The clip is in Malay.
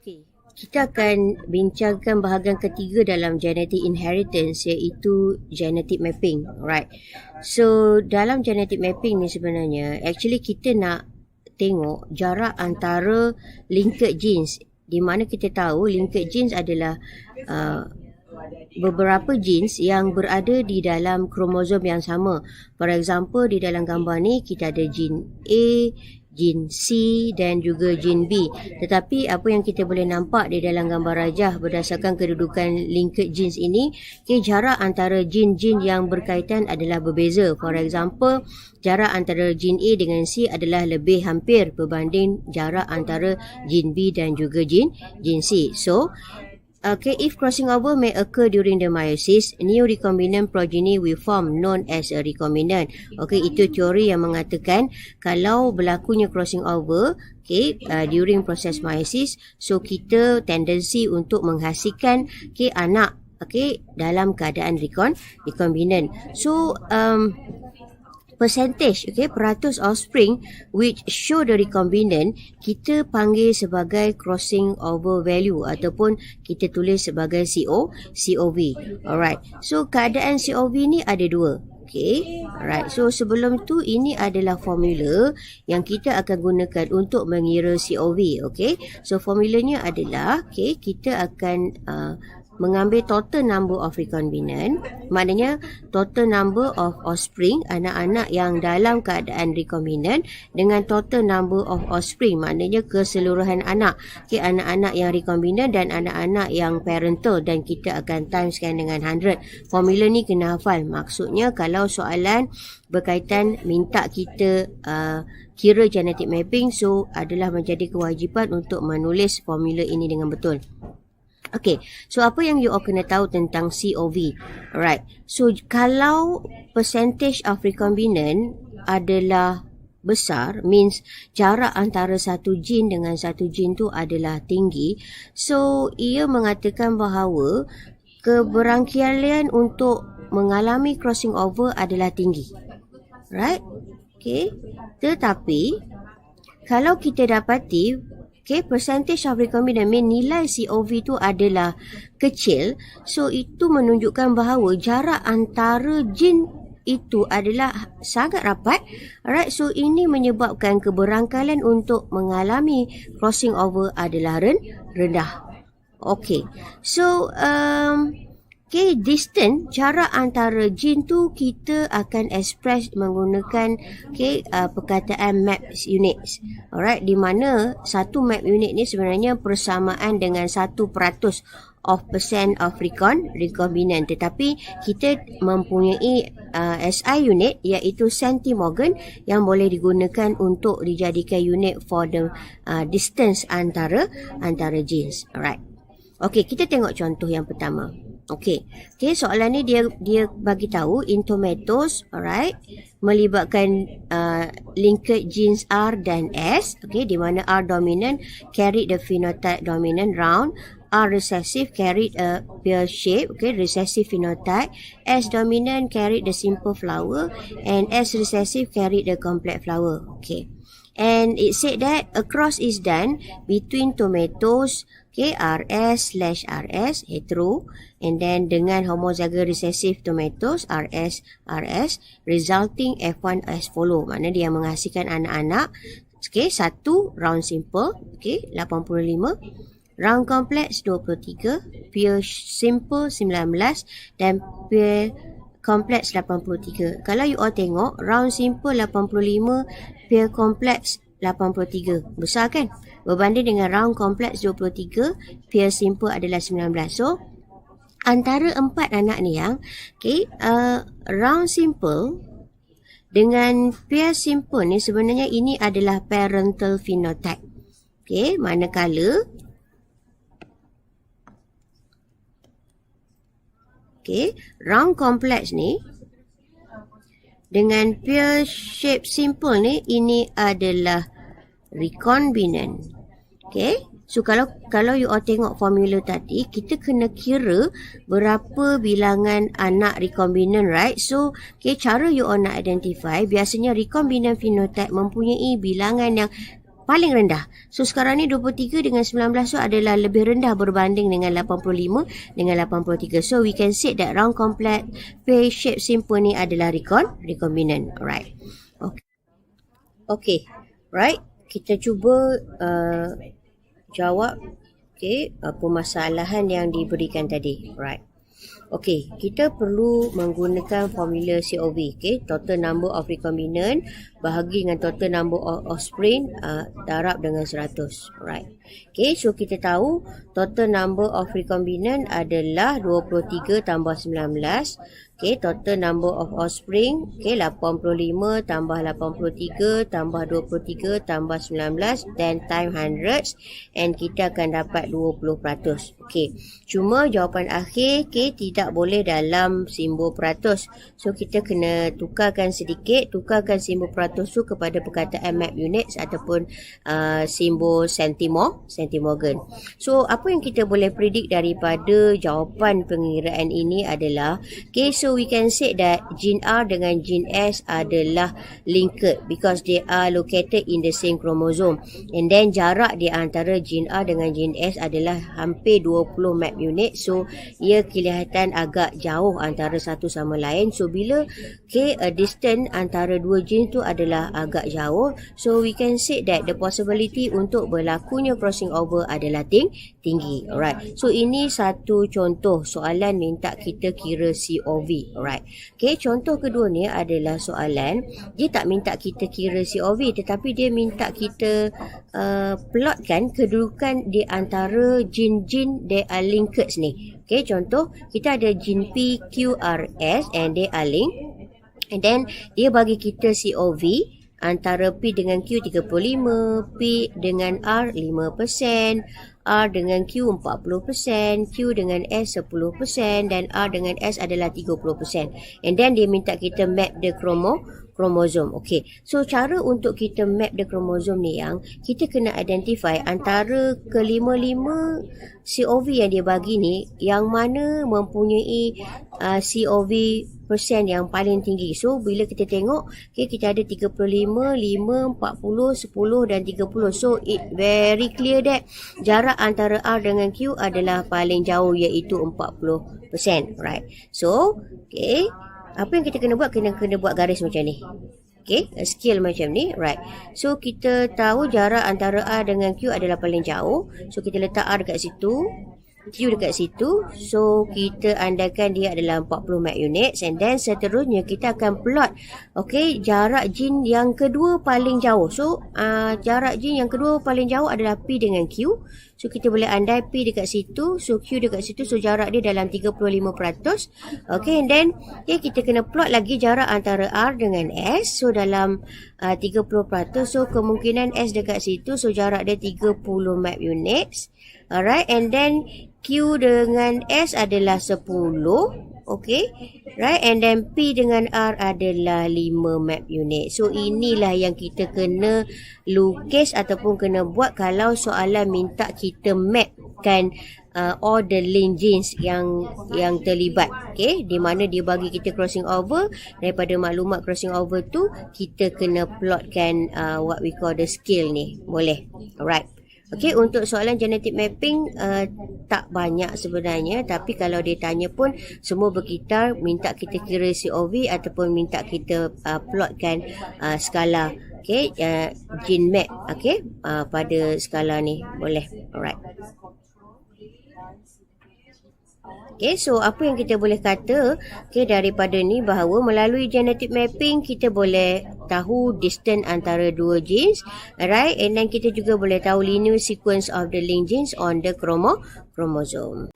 Okey, kita akan bincangkan bahagian ketiga dalam genetic inheritance, iaitu genetic mapping. Alright. So, dalam genetic mapping ni sebenarnya, actually kita nak tengok jarak antara linked genes, di mana kita tahu linked genes adalah beberapa genes yang berada di dalam kromosom yang sama. For example, di dalam gambar ni kita ada gene A, gene C dan juga gene B. Tetapi apa yang kita boleh nampak di dalam gambar rajah berdasarkan kedudukan linked genes ini, jarak antara gene-gene yang berkaitan adalah berbeza. For example, jarak antara gene A dengan C adalah lebih hampir berbanding jarak antara gene B dan juga gene C. So, if crossing over may occur during the meiosis, new recombinant progeny will form known as a recombinant. Itu teori yang mengatakan kalau berlakunya crossing over during proses meiosis, so kita tendensi untuk menghasilkan anak dalam keadaan recombinant. So percentage, peratus offspring which show the recombinant, kita panggil sebagai crossing over value ataupun kita tulis sebagai COV. Alright. So keadaan COV ni ada dua. Alright. So sebelum tu ini adalah formula yang kita akan gunakan untuk mengira COV. So formulanya adalah kita akan mengambil total number of recombinant, maknanya total number of offspring, anak-anak yang dalam keadaan recombinant, dengan total number of offspring, maknanya keseluruhan anak. Anak-anak yang recombinant dan anak-anak yang parental, dan kita akan timeskan dengan 100. Formula ni kena hafal. Maksudnya kalau soalan berkaitan minta kita kira genetic mapping, so adalah menjadi kewajipan untuk menulis formula ini dengan betul. So apa yang you all kena tahu tentang COV? Alright. So kalau percentage of recombinant adalah besar, means jarak antara satu gene dengan satu gene tu adalah tinggi. So ia mengatakan bahawa keberangkaian untuk mengalami crossing over adalah tinggi. Right? Tetapi kalau kita dapati percentage of recombinant, nilai COV tu adalah kecil, so itu menunjukkan bahawa jarak antara gene itu adalah sangat rapat. Alright, so ini menyebabkan keberangkaian untuk mengalami crossing over adalah rendah. So distance, jarak antara gene tu kita akan express menggunakan perkataan map units. Alright, di mana satu map unit ni sebenarnya persamaan dengan 1% of recombinant, tetapi kita mempunyai SI unit iaitu centimorgan yang boleh digunakan untuk dijadikan unit for the distance antara genes. Alright. Kita tengok contoh yang pertama. Soalan ni dia bagi tahu in tomatoes, alright, melibatkan linked genes R dan S, di mana R dominant carried the phenotype dominant round, R recessive carried a pear shape, recessive phenotype, S dominant carried the simple flower, and S recessive carried the complex flower. And it said that a cross is done between tomatoes, RS/RS hetero, and then dengan homozygous recessive tomatoes RS resulting F1 as follow. Maknanya dia menghasilkan anak-anak satu round simple 85, round complex 23, pure simple 19 dan pure complex 83. Kalau you all tengok, round simple 85, pure complex 83. Besar kan? Berbanding dengan round complex 23, pure simple adalah 19. So, antara empat anak ni yang round simple dengan pure simple ni sebenarnya ini adalah parental phenotype. Manakala round complex ni dengan pure shape simple ni, ini adalah recombinant. So kalau you all tengok formula tadi, kita kena kira berapa bilangan anak recombinant, right? So cara you all nak identify, biasanya recombinant phenotype mempunyai bilangan yang paling rendah. So sekarang ni 23 dengan 19 tu adalah lebih rendah berbanding dengan 85 dengan 83. So we can say that round complex pear shape simple ni adalah recombinant. Alright. Okay. Right. Kita cuba jawab permasalahan yang diberikan tadi. Right. Okey, kita perlu menggunakan formula COV. Okey, total number of recombinant bahagi dengan total number of offspring darab dengan 100. Right. Okey, so kita tahu total number of recombinant adalah 23 tambah 19. Okey, total number of offspring 85 tambah 83 tambah 23 tambah 19 dan time hundreds, and kita akan dapat 20%. Okey, cuma jawapan akhir tidak boleh dalam simbol peratus. So kita kena tukarkan sedikit, tukarkan simbol peratus tu kepada perkataan map units ataupun simbol centimorgan. So apa yang kita boleh predict daripada jawapan pengiraan ini adalah so we can say that gene R dengan gene S adalah linked because they are located in the same chromosome, and then jarak di antara gene R dengan gene S adalah hampir 20 map unit. So ia kelihatan agak jauh antara satu sama lain. So bila distance antara dua gene tu adalah agak jauh, so we can say that the possibility untuk berlakunya crossing over adalah tinggi. Alright. So ini satu contoh soalan minta kita kira COV. Alright. Contoh kedua ni adalah soalan dia tak minta kita kira COV, tetapi dia minta kita plotkan kedudukan di antara gene-gene they are linked ni. Contoh kita ada gene P, Q, R, S and they are linked, and then dia bagi kita COV antara P dengan Q 35, P dengan R 5%, R dengan Q 40%, Q dengan S 10% dan R dengan S adalah 30%. And then dia minta kita map the chromosome. Okay, so cara untuk kita map the chromosome ni yang kita kena identify antara kelima-lima COV yang dia bagi ni, yang mana mempunyai COV persen yang paling tinggi. So bila kita tengok, kita ada 35, 5, 40, 10 dan 30. So it very clear that jarak antara R dengan Q adalah paling jauh, iaitu 40%. Right. So, apa yang kita kena buat? Kena buat garis macam ni. Scale macam ni. Right. So kita tahu jarak antara R dengan Q adalah paling jauh. So kita letak R dekat situ, Q dekat situ. So kita andaikan dia adalah 40 map units, and then seterusnya kita akan plot jarak gene yang kedua paling jauh. So jarak gene yang kedua paling jauh adalah P dengan Q. So kita boleh andai P dekat situ, so Q dekat situ, so jarak dia dalam 35%. And then kita kena plot lagi jarak antara R dengan S. So dalam 30%. So kemungkinan S dekat situ, so jarak dia 30 map units. Alright, and then Q dengan S adalah 10. Right, and then P dengan R adalah 5 map unit. So inilah yang kita kena lukis ataupun kena buat kalau soalan minta kita mapkan all the link genes yang terlibat. Di mana dia bagi kita crossing over, daripada maklumat crossing over tu kita kena plotkan what we call the scale ni. Boleh. Alright. Untuk soalan genetic mapping tak banyak sebenarnya, tapi kalau dia tanya pun semua berkitar minta kita kira COV ataupun minta kita plotkan skala gene map pada skala ni. Boleh. Alright. So apa yang kita boleh kata daripada ni, bahawa melalui genetic mapping kita boleh tahu distance antara dua genes, right, and then kita juga boleh tahu linear sequence of the linked genes on the chromosome.